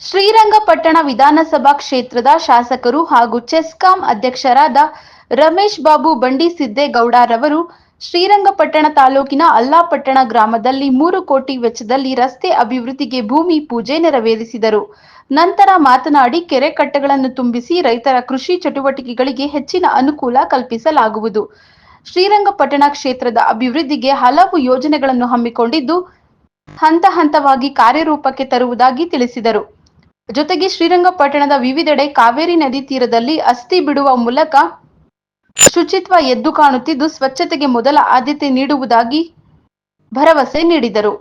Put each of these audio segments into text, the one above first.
ಶ್ರೀರಂಗಪಟ್ಟಣ ವಿಧಾನಸಭಾ ಕ್ಷೇತ್ರದ ಶಾಸಕರು ಹಾಗೂ ಚೆಸ್ಕಾಂ ಅಧ್ಯಕ್ಷರಾದ ರಮೇಶ್ ಬಾಬು ಬಂಡಿಸಿದ್ದೇಗೌಡರವರು ಶ್ರೀರಂಗಪಟ್ಟಣ ತಾಲೂಕಿನ ಅಲ್ಲಾಪಟ್ಟಣ ಗ್ರಾಮದಲ್ಲಿ 3 ಕೋಟಿ ವೆಚ್ಚದಲ್ಲಿ ರಸ್ತೆ ಅಭಿವೃದ್ಧಿಗೆ ಭೂಮಿ ಪೂಜೆ ನೆರವೇರಿಸಿದರು. ನಂತರ ಮಾತನಾಡಿ, ಕೆರೆ ಕಟ್ಟೆಗಳನ್ನು ತುಂಬಿಸಿ ರೈತರ ಕೃಷಿ ಚಟುವಟಿಕೆಗಳಿಗೆ ಹೆಚ್ಚಿನ ಅನುಕೂಲ ಕಲ್ಪಿಸಲಾಗುವುದು. ಶ್ರೀರಂಗಪಟ್ಟಣ ಕ್ಷೇತ್ರದ ಅಭಿವೃದ್ಧಿಗೆ ಹಲವು ಯೋಜನೆಗಳನ್ನು ಹಮ್ಮಿಕೊಂಡಿದ್ದು, ಹಂತ ಹಂತವಾಗಿ ಕಾರ್ಯರೂಪಕ್ಕೆ ತರುವುದಾಗಿ ತಿಳಿಸಿದರು. ಜೊತೆಗೆ ಶ್ರೀರಂಗಪಟ್ಟಣದ ವಿವಿಧೆಡೆ ಕಾವೇರಿ ನದಿ ತೀರದಲ್ಲಿ ಅಸ್ಥಿ ಬಿಡುವ ಮೂಲಕ ಶುಚಿತ್ವ ಎದ್ದು ಕಾಣುತ್ತಿದ್ದು, ಸ್ವಚ್ಛತೆಗೆ ಮೊದಲ ಆದ್ಯತೆ ನೀಡುವುದಾಗಿ ಭರವಸೆ ನೀಡಿದರು.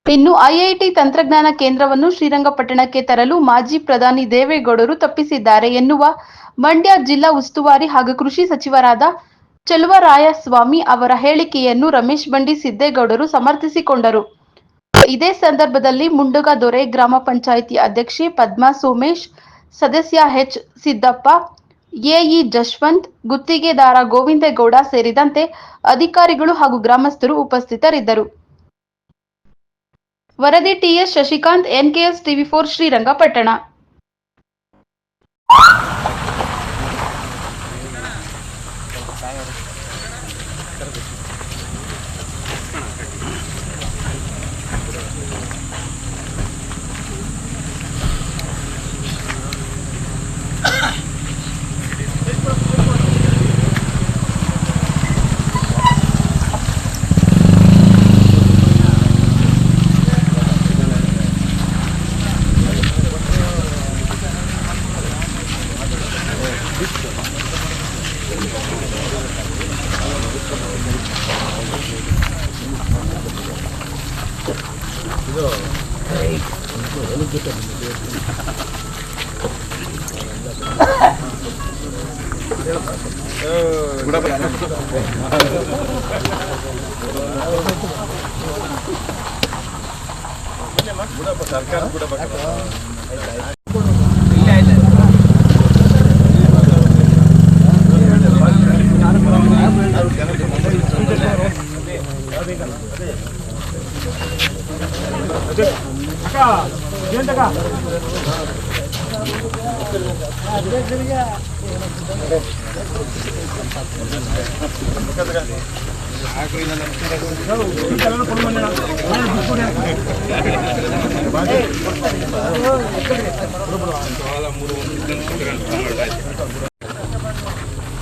ಇನ್ನು ಐಐಟಿ ತಂತ್ರಜ್ಞಾನ ಕೇಂದ್ರವನ್ನು ಶ್ರೀರಂಗಪಟ್ಟಣಕ್ಕೆ ತರಲು ಮಾಜಿ ಪ್ರಧಾನಿ ದೇವೇಗೌಡರು ತಪ್ಪಿಸಿದ್ದಾರೆ ಎನ್ನುವ ಮಂಡ್ಯ ಜಿಲ್ಲಾ ಉಸ್ತುವಾರಿ ಹಾಗೂ ಕೃಷಿ ಸಚಿವರಾದ ಚೆಲುವರಾಯಸ್ವಾಮಿ ಅವರ ಹೇಳಿಕೆಯನ್ನು ರಮೇಶ್ ಬಂಡಿಸಿದ್ದೇಗೌಡರು ಸಮರ್ಥಿಸಿಕೊಂಡರು. ಇದೇ ಸಂದರ್ಭದಲ್ಲಿ ಮುಂಡಗದೊರೆ ಗ್ರಾಮ ಪಂಚಾಯಿತಿ ಅಧ್ಯಕ್ಷೆ ಪದ್ಮಾ ಸೋಮೇಶ್, ಸದಸ್ಯ ಎಚ್. ಸಿದ್ದಪ್ಪ, ಎಇ ಜಶ್ವಂತ್, ಗುತ್ತಿಗೆದಾರ ಗೋವಿಂದೇಗೌಡ ಸೇರಿದಂತೆ ಅಧಿಕಾರಿಗಳು ಹಾಗೂ ಗ್ರಾಮಸ್ಥರು ಉಪಸ್ಥಿತರಿದ್ದರು. ವರದಿ ಟಿಎಸ್ ಶಶಿಕಾಂತ್, ಎನ್ಕೆಎಸ್ ಟಿವಿ4 ಶ್ರೀರಂಗಪಟ್ಟಣ. ಸರ್ಕಾರ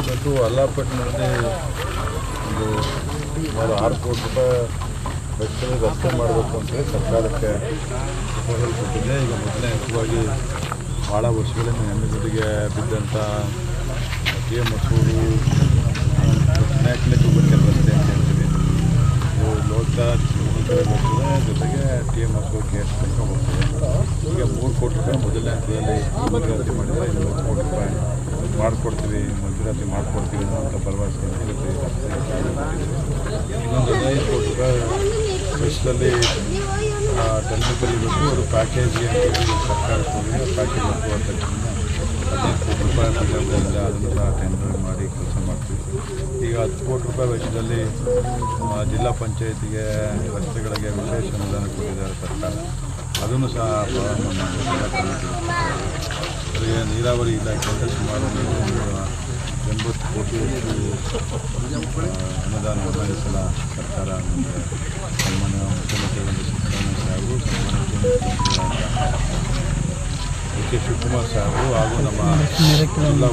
ಇವತ್ತು ಅಲ್ಲಾಪಟ್ಟಣದಲ್ಲಿ ಒಂದು 6 ಕೋಟಿ ರೂಪಾಯಿ ವೆಚ್ಚದಲ್ಲಿ ರಸ್ತೆ ಮಾಡಬೇಕು ಅಂತೇಳಿ ಸರ್ಕಾರಕ್ಕೆ ಪ್ರಪೋಸಲ್ ಕೊಟ್ಟಿದೆ. ಈಗ ಮೊದಲನೇ ಹಂತವಾಗಿ ಭಾಳ ವರ್ಷಗಳಿಂದ ನೆಮ್ಮದಿಗೆ ಬಿದ್ದಂಥ ಕೆ ಮಸೂರು ನಾಯಕನಿಗೆ ಹೋಗ್ಬೇಕಲ್ಲ ರಸ್ತೆ ಅಂತ ಹೇಳ್ತೀವಿ. ಇದು ಲೋಟ ಬರ್ತದೆ, ಜೊತೆಗೆ ಟಿ ಎಮ್ ಮಸೂರು ಕೇಸ್ ತನಕ ಹೋಗ್ತದೆ. ಈಗ 3 ಕೋಟಿ ರೂಪಾಯಿ ಮೊದಲನೇ ಹಂತದಲ್ಲಿ ಮಂಜೂರಾತಿ ಮಾಡಿದರೆ 20 ಕೋಟಿ ರೂಪಾಯಿ ಮಾಡಿಕೊಡ್ತೀವಿ, ಮಂಜೂರಾತಿ ಮಾಡಿಕೊಡ್ತೀವಿ ಅನ್ನೋಂಥ ಭರವಸೆ ಇವತ್ತು ಇನ್ನೊಂದು 15 ಕೋಟಿ ರೂಪಾಯಿ ವೆಚ್ಚದಲ್ಲಿ ಟೆಕ್ನಿಕಲ್ ಇರಬೇಕು. ಅದು ಪ್ಯಾಕೇಜ್ ಸರ್ಕಾರಕ್ಕೆ ಹೋಗಿದೆ, ಪ್ಯಾಕೇಜ್ ಅಂತ 15 ಕೋಟಿ ರೂಪಾಯಿ ಫಂಡಿಂದ ಅದನ್ನು ಸಹ ಟೆಂಡರ್ ಮಾಡಿ ಕೆಲಸ ಮಾಡ್ತೀವಿ. ಈಗ 10 ಕೋಟಿ ರೂಪಾಯಿ ವೆಚ್ಚದಲ್ಲಿ ಜಿಲ್ಲಾ ಪಂಚಾಯತಿಗೆ ರಸ್ತೆಗಳಿಗೆ ವಿಶೇಷ ಅನುದಾನ ಕೊಟ್ಟಿದ್ದಾರೆ ಸರ್ಕಾರ, ಅದನ್ನು ಸಹ ಪ್ರಾರಂಭ ಮಾಡಿದ್ದೀವಿ. ನೀರಾವರಿ ಇಲಾಖೆಯಿಂದ ಸುಮಾರು 80 ಕೋಟಿ ಅನುದಾನವನ್ನು ಈ ಸಲ ಸರ್ಕಾರ ಸನ್ಮಾನ್ಯ ಮುಖ್ಯಮಂತ್ರಿಗಳಾದ ಸಿದ್ದರಾಮಯ್ಯ ಸಾಹೇಬರು, ಸನ್ಮಾನ್ಯ ಕೆ ಶಿವಕುಮಾರ್ ಸಾಹೇಬರು ಹಾಗೂ ನಮ್ಮ ಜಿಲ್ಲಾ